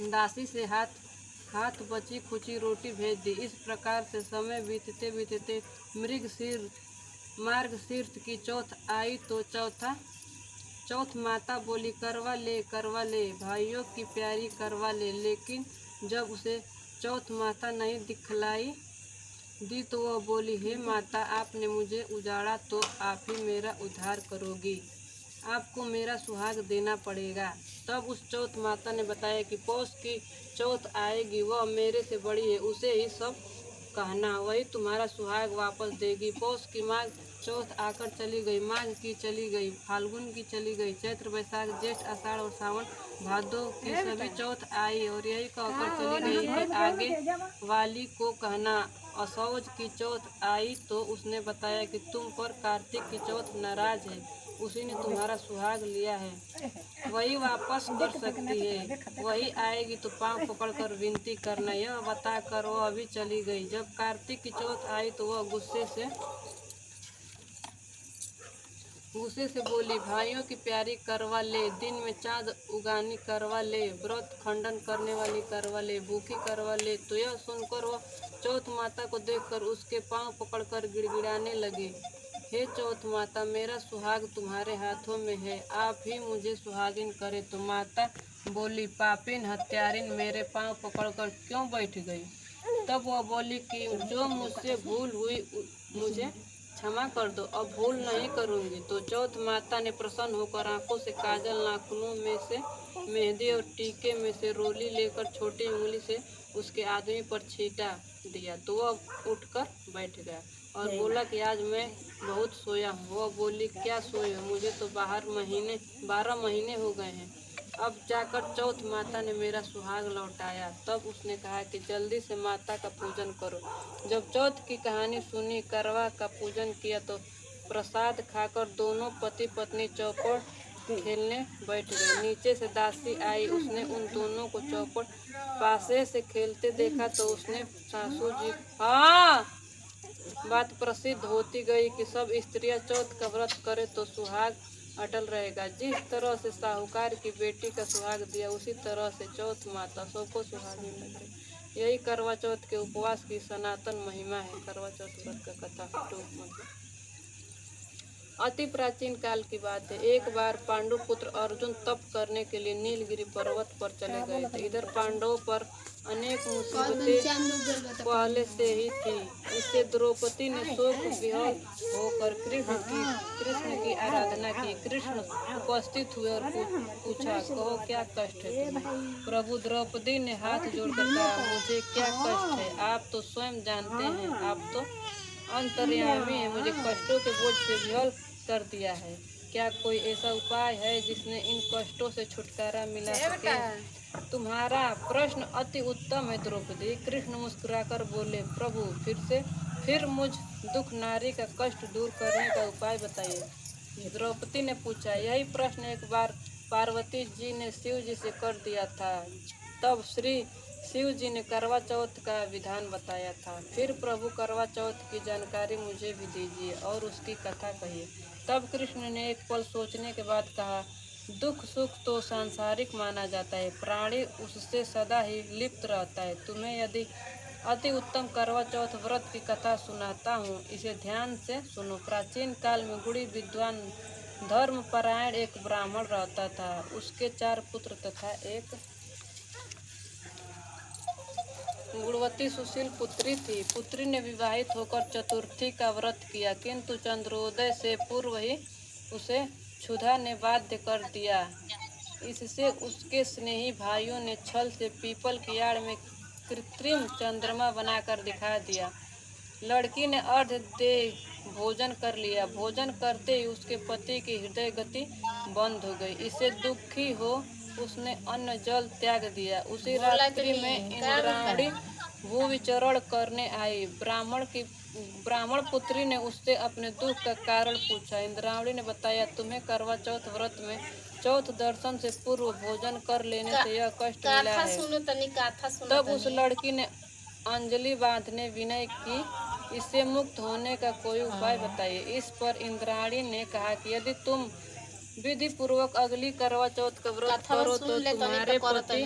दासी से हाथ बची खुची रोटी भेज दी। इस प्रकार से समय बीतते बीतते मार्गशीर्ष की चौथ आई तो चौथ माता बोली, करवा ले भाइयों की प्यारी करवा ले। लेकिन जब उसे चौथ माता नहीं दिखलाई दी तो वह बोली, हे माता, आपने मुझे उजाड़ा तो आप ही मेरा उद्धार करोगी, आपको मेरा सुहाग देना पड़ेगा। तब उस चौथ माता ने बताया कि पौष की चौथ आएगी, वह मेरे से बड़ी है, उसे ही सब कहना, वही तुम्हारा सुहाग वापस देगी। पौष की माघ चौथ आकर चली गई, माघ की चली गई, फाल्गुन की चली गई, चैत्र वैशाख जेठ आषाढ़ और सावन भादो की सभी चौथ आई और यही कहकर चली गई कि आगे वाली को कहना। असौज की चौथ आई तो उसने बताया कि तुम पर कार्तिक की चौथ नाराज है, उसी ने तुम्हारा सुहाग लिया है, वही वापस कर सकती है, वही आएगी तो पांव पकड़कर विनती करना। यह बता कर वह अभी चली गई। जब कार्तिक की चौथ आई तो वह गुस्से से बोली, भाइयों की प्यारी करवा ले, दिन में चाँद उगानी करवा ले, व्रत खंडन करने वाली करवा ले, भूखी करवा ले। तो यह सुनकर वह चौथ माता को देखकर उसके पांव पकड़कर गिड़गिड़ाने लगे, हे चौथ माता, मेरा सुहाग तुम्हारे हाथों में है, आप ही मुझे सुहागिन करे। तो माता बोली, पापिन हत्यारिन, मेरे पांव पकड़कर क्यों बैठ गई? तब वह बोली कि जो मुझसे भूल हुई मुझे क्षमा कर दो, अब भूल नहीं करूंगी। तो चौथ माता ने प्रसन्न होकर आंखों से काजल, नाखूनों में से मेहंदी और टीके में से रोली लेकर छोटी उंगली से उसके आदमी पर छींटा दिया तो वह उठकर बैठ गया और बोला कि आज मैं बहुत सोया हूँ। वह बोली, क्या सोए हो? मुझे तो 12 महीने हो गए हैं, अब जाकर चौथ माता ने मेरा सुहाग लौटाया। तब उसने कहा कि जल्दी से माता का पूजन करो। जब चौथ की कहानी सुनी, करवा का पूजन किया तो प्रसाद खाकर दोनों पति पत्नी चौपड़ खेलने बैठ गए। नीचे से दासी आई, उसने उन दोनों को चौपड़ पासे से खेलते देखा तो उसने सासू जी बात प्रसिद्ध होती गई कि सब स्त्रियां चौथ का व्रत करे तो सुहाग अटल रहेगा। जिस तरह से साहूकार की बेटी का सुहाग दिया, उसी तरह से चौथ माता सबको सुहागिन रखे। यही करवा चौथ के उपवास की सनातन महिमा है। करवा चौथ व्रत का कथा टूक में अति प्राचीन काल की बात है। एक बार पांडु पुत्र अर्जुन तप करने के लिए नीलगिरी पर्वत पर चले गए थे। इधर पांडवों पर अनेक मुसीबतें पहले से ही थी। इससे द्रौपदी ने शोक विह्वल होकर कृष्ण की आराधना की। कृष्ण उपस्थित हुए और पूछा, कहो क्या कष्ट है तुम्हें? प्रभु द्रौपदी ने हाथ जोड़कर कहा, मुझे क्या कष्ट है, आप तो स्वयं जानते हैं, आप तो अंतर्यामी है, मुझे कष्टों के बोझ से विह्वल कर दिया है। क्या कोई ऐसा उपाय है जिसने इन कष्टों से छुटकारा मिला सके? तुम्हारा प्रश्न अति उत्तम है द्रौपदी। कृष्ण मुस्कुराकर बोले, प्रभु फिर मुझ दुख नारी का कष्ट दूर करने का उपाय बताइए। द्रौपदी ने पूछा। यही प्रश्न एक बार पार्वती जी ने शिव जी से कर दिया था। तब श्री शिव जी ने करवा चौथ का विधान बताया था। फिर प्रभु करवा चौथ की जानकारी मुझे भी दीजिए और उसकी कथा कहिए। तब कृष्ण ने एक पल सोचने के बाद कहा, दुख सुख तो सांसारिक माना जाता है, प्राणी उससे सदा ही लिप्त रहता है। तुम्हें यदि अति उत्तम करवा चौथ व्रत की कथा सुनाता हूँ, इसे ध्यान से सुनो। प्राचीन काल में गुणी विद्वान धर्मपरायण एक ब्राह्मण रहता था। उसके 4 पुत्र तथा एक गुणवती सुशील पुत्री थी। पुत्री ने विवाहित होकर चतुर्थी का व्रत किया, किंतु चंद्रोदय से पूर्व ही उसे क्षुधा ने बाध्य कर दिया। इससे उसके स्नेही भाइयों ने छल से पीपल की आड़ में कृत्रिम चंद्रमा बनाकर दिखा दिया। लड़की ने अर्ध देह भोजन कर लिया। भोजन करते ही उसके पति की हृदय गति बंद हो गई। इससे दुखी हो उसने अन्न जल त्याग दिया। उसी रात्रि में इंद्राणी भूविचरण करने आई। ब्राह्मण पुत्री ने उससे अपने दुख का कारण पूछा। इंद्राणी ने बताया, तुम्हें करवा चौथ व्रत में चौथ दर्शन से पूर्व भोजन कर लेने से यह कष्ट मिला है। तब उस लड़की ने अंजलि बांधने विनय की, इससे मुक्त होने का कोई उपाय बताइए। इस पर इंद्राणी ने कहा कि यदि तुम विधि पूर्वक अगली करवा चौथ का व्रत करो तो तुम्हारे पति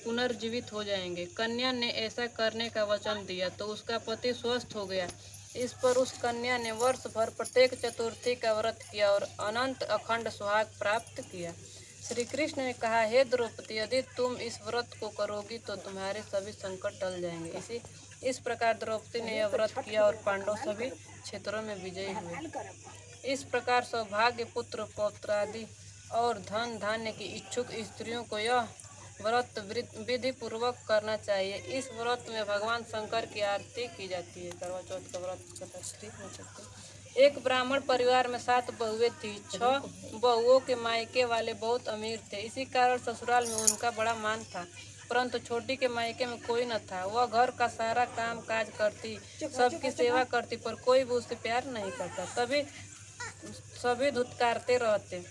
पुनर्जीवित हो जाएंगे। कन्या ने ऐसा करने का वचन दिया तो उसका पति स्वस्थ हो गया। इस पर उस कन्या ने वर्ष भर प्रत्येक चतुर्थी का व्रत किया और अनंत अखंड सुहाग प्राप्त किया। श्री कृष्ण ने कहा, हे द्रौपदी, यदि तुम इस व्रत को करोगी तो तुम्हारे सभी संकट टल जाएंगे। इस प्रकार द्रौपदी ने यह व्रत किया और पांडव सभी क्षेत्रों में विजयी हुए। इस प्रकार सौभाग्य, पुत्र पौत्रादि और धन धान्य की इच्छुक स्त्रियों को यह व्रत विधि पूर्वक करना चाहिए। इस व्रत में भगवान शंकर की आरती की जाती है। करवा चौथ का व्रत। एक ब्राह्मण परिवार में 7 बहुएं थी। 6 बहुओं के मायके वाले बहुत अमीर थे, इसी कारण ससुराल में उनका बड़ा मान था। परंतु छोटी के मायके में कोई न था। वह घर का सारा काम काज करती, सबकी सेवा करती, पर कोई भी उससे प्यार नहीं करता। सभी धुतकारते रहते।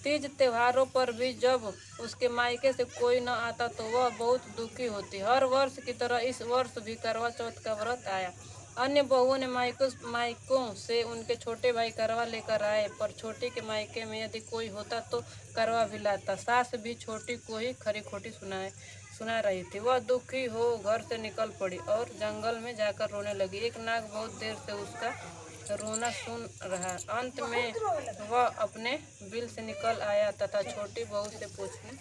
तीज त्योहारों पर भी जब उसके मायके से कोई न आता तो वह बहुत दुखी होती। हर वर्ष की तरह इस वर्ष भी करवा चौथ का व्रत आया। अन्य बहुओं ने मायकों से उनके छोटे भाई करवा लेकर आए, पर छोटी के मायके में यदि कोई होता तो करवा भी लाता। सास भी छोटी को ही खरी खोटी सुना रही थी। वह दुखी हो घर से निकल पड़ी और जंगल में जाकर रोने लगी। एक नाग बहुत देर से उसका रोना सुन रहा। अंत में वह अपने बिल से निकल आया तथा छोटी बहू से पूछने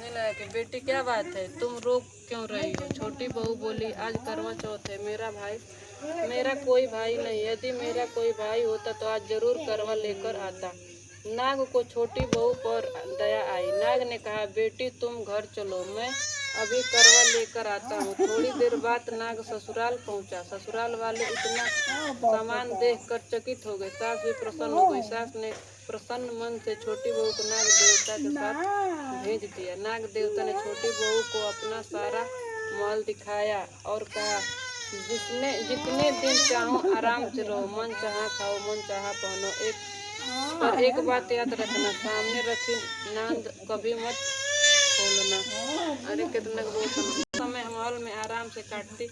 लगा कि बेटी, क्या बात है, तुम रो क्यों रही हो? छोटी बहू बोली, आज करवा चौथ है, मेरा कोई भाई नहीं। यदि मेरा कोई भाई होता तो आज जरूर करवा लेकर आता। नाग को छोटी बहू पर दया आई। नाग ने कहा, बेटी तुम घर चलो, मैं अभी करवा लेकर आता हूँ। थोड़ी देर बाद नाग ससुराल पहुँचा। ससुराल वाले इतना सामान देखकर चकित हो गए। सास भी प्रसन्न हो गई। सास ने प्रसन्न मन से छोटी बहू को नाग देवता के साथ भेज दिया। नाग देवता ने छोटी बहू को अपना सारा महल दिखाया और कहा, जितने दिन चाहो आराम से रहो, मन चाहा खाओ, मन चाहा पहनो। पर एक बात याद रखना, सामने रखी नांद कभी मत खोलना। अरे कितना समय महल में आराम से काटती,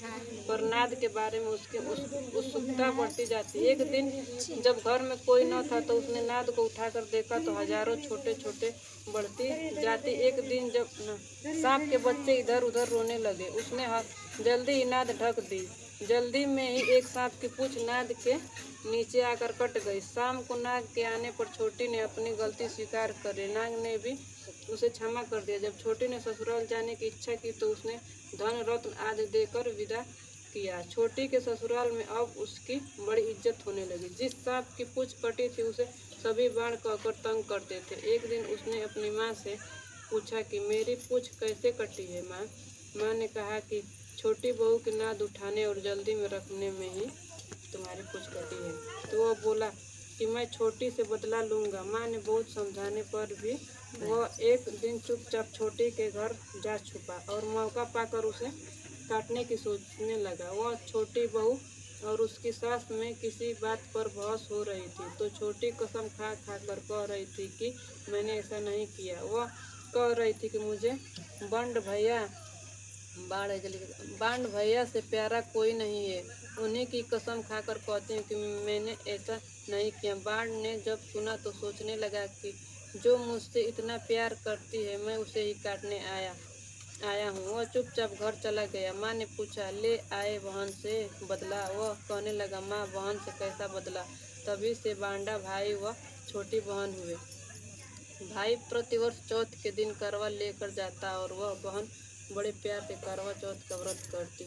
पर नाद के बारे में उसकी उत्सुकता बढ़ती जाती। एक दिन जब घर में कोई न था तो उसने नाद को उठाकर देखा तो हजारों छोटे छोटे बढ़ती जाती। एक दिन जब सांप के बच्चे इधर उधर रोने लगे, उसने जल्दी ही नाद ढक दी। जल्दी में ही एक सांप की पूंछ नाद के नीचे आकर कट गई। शाम को नाग के आने पर छोटी ने अपनी गलती स्वीकार कर नाग ने भी उसे क्षमा कर दिया। जब छोटी ने ससुराल जाने की इच्छा की तो उसने धन रत्न आदि देकर विदा किया। छोटी के ससुराल में अब उसकी बड़ी इज्जत होने लगी। जिस सांप की पूंछ कटी थी उसे सभी बाण कहकर तंग करते थे। एक दिन उसने अपनी माँ से पूछा कि मेरी पूंछ कैसे कटी है माँ? माँ ने कहा कि छोटी बहू की नाद उठाने और जल्दी में रखने में ही तुम्हारी पूंछ कटी है। तो वह बोला कि मैं छोटी से बदला लूँगा। माँ ने बहुत समझाने पर भी वह एक दिन चुपचाप छोटी के घर जा छुपा और मौका पाकर उसे काटने की सोचने लगा। वह छोटी बहू और उसकी सास में किसी बात पर बहस हो रही थी तो छोटी कसम खा कर कह रही थी कि मैंने ऐसा नहीं किया। वह कह रही थी कि मुझे बांड भैया से प्यारा कोई नहीं है। उन्हीं की कसम खाकर कहती हूँ कि मैंने ऐसा नहीं किया। बांड ने जब सुना तो सोचने लगा कि जो मुझसे इतना प्यार करती है मैं उसे ही काटने आया हूँ। वह चुपचाप घर चला गया। माँ ने पूछा, ले आए बहन से बदला? वह कहने लगा, माँ बहन से कैसा बदला? तभी से बांडा भाई व छोटी बहन हुए। भाई प्रतिवर्ष चौथ के दिन करवा लेकर जाता और वह बहन बड़े प्यार से करवा चौथ का व्रत करती।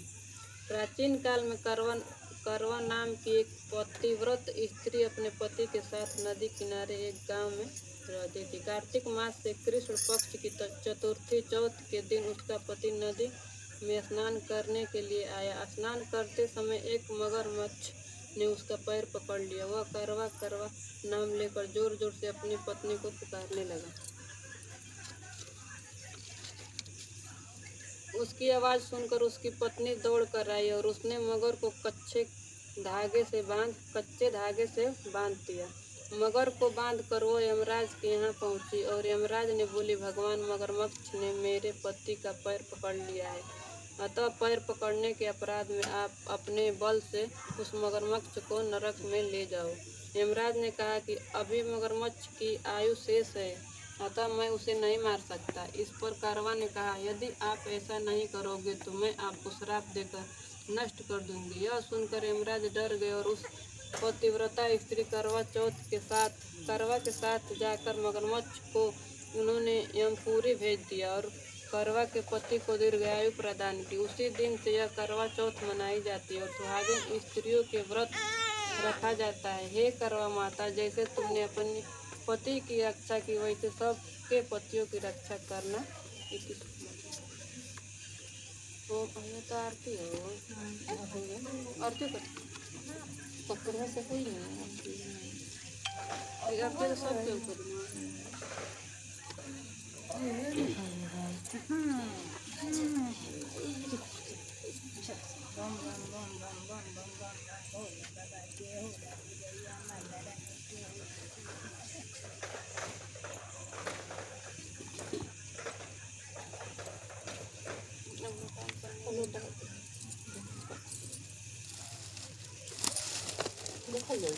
प्राचीन काल में करवा नाम की एक पतिव्रत स्त्री अपने पति के साथ नदी किनारे एक गांव में रहती थी। कार्तिक मास से कृष्ण पक्ष की चतुर्थी चौथ के दिन उसका पति नदी में स्नान करने के लिए आया। स्नान करते समय एक मगरमच्छ ने उसका पैर पकड़ लिया। वह करवा करवा नाम लेकर जोर जोर से अपनी पत्नी को पुकारने लगा। उसकी आवाज़ सुनकर उसकी पत्नी दौड़ कर आई और उसने मगर को कच्चे धागे से बांध दिया। मगर को बांधकर वो यमराज के यहाँ पहुँची और यमराज ने बोली, भगवान मगरमच्छ ने मेरे पति का पैर पकड़ लिया है, अतः पैर पकड़ने के अपराध में आप अपने बल से उस मगरमच्छ को नरक में ले जाओ। यमराज ने कहा कि अभी मगरमच्छ की आयु शेष है, अतः मैं उसे नहीं मार सकता। इस पर करवा ने कहा, यदि आप ऐसा नहीं करोगे तो मैं आपको श्राप देकर नष्ट कर दूंगी। यह सुनकर यमराज डर गए और उस पतिव्रता स्त्री करवा के साथ जाकर मगरमच्छ को उन्होंने यमपुरी भेज दिया और करवा के पति को दीर्घायु प्रदान की। उसी दिन से यह करवा चौथ मनाई जाती है और सुहागिन स्त्रियों के व्रत रखा जाता है। हे करवा माता, जैसे तुमने अपने पति की रक्षा की वैसे सबके पतियों की रक्षा करना। तो तो आरती है वो आरती कर पकड़वा से कोई नहीं आरती तो सब क्यों करना देखा जाए